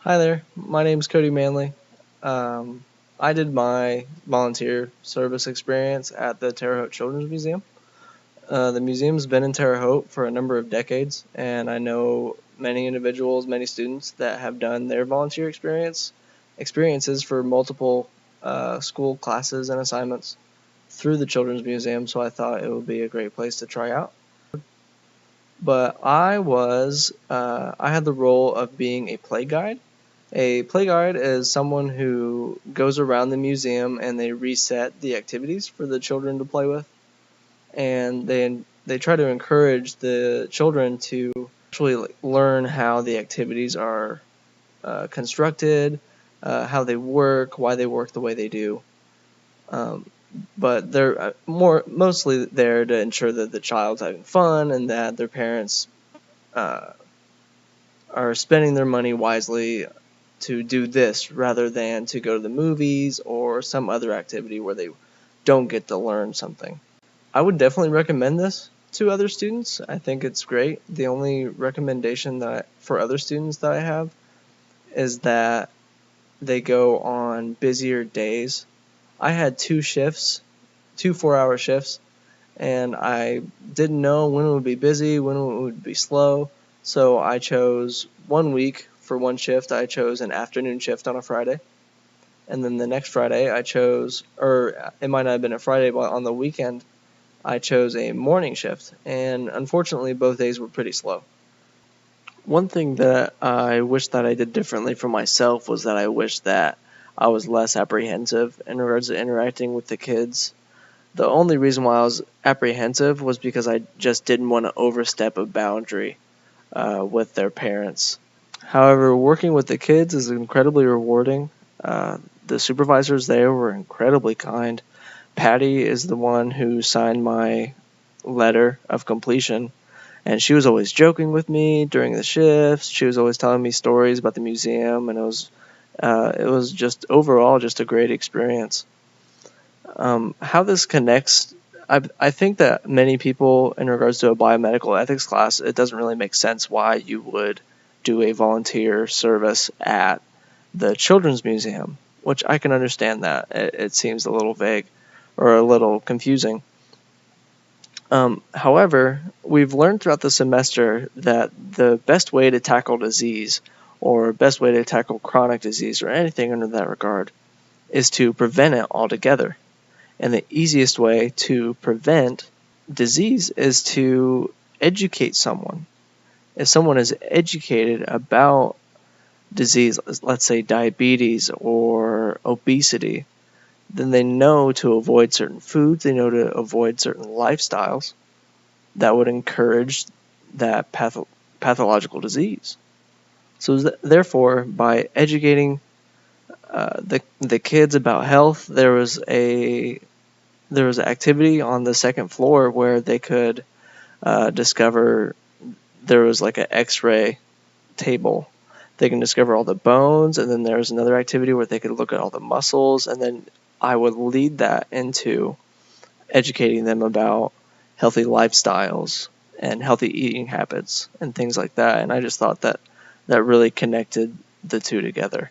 Hi there, my name's Cody Manley. Um, I did my volunteer service experience at the Terre Haute Children's Museum. The museum's been in Terre Haute for a number of decades, and I know many individuals, many students that have done their volunteer experiences for multiple school classes and assignments through the Children's Museum, so I thought it would be a great place to try out. But I had the role of being a play guide. A play guide is someone who goes around the museum and they reset the activities for the children to play with, and they try to encourage the children to actually learn how the activities are constructed, how they work, why they work the way they do. But they're mostly there to ensure that the child's having fun and that their parents uh, are spending their money wisely to do this rather than to go to the movies or some other activity where they don't get to learn something. I would definitely recommend this to other students. I think it's great. The only recommendation for other students that I have is that they go on busier days. I had 2 4-hour shifts, and I didn't know when it would be busy, when it would be slow. So I chose one week for one shift. I chose an afternoon shift on a Friday. And then the next Friday I chose, or it might not have been a Friday, but on the weekend I chose a morning shift. And unfortunately, both days were pretty slow. One thing that I wish that I did differently for myself was that I wish that I was less apprehensive in regards to interacting with the kids. The only reason why I was apprehensive was because I just didn't want to overstep a boundary with their parents. However, working with the kids is incredibly rewarding. The supervisors there were incredibly kind. Patty is the one who signed my letter of completion, and she was always joking with me during the shifts. She was always telling me stories about the museum, and it was just overall just a great experience. How this connects, I think that many people, in regards to a biomedical ethics class, it doesn't really make sense why you would do a volunteer service at the Children's Museum, which I can understand that. It seems a little vague or a little confusing. However, we've learned throughout the semester that the best way to tackle disease or best way to tackle chronic disease or anything under that regard is to prevent it altogether. And the easiest way to prevent disease is to educate someone. If someone is educated about disease, let's say diabetes or obesity, then they know to avoid certain foods, they know to avoid certain lifestyles that would encourage that pathological disease. So therefore, by educating the kids about health, there was an activity on the second floor where they could discover. There was like an X-ray table. They can discover all the bones, and then there was another activity where they could look at all the muscles, and then I would lead that into educating them about healthy lifestyles and healthy eating habits and things like that. And I just thought that really connected the two together.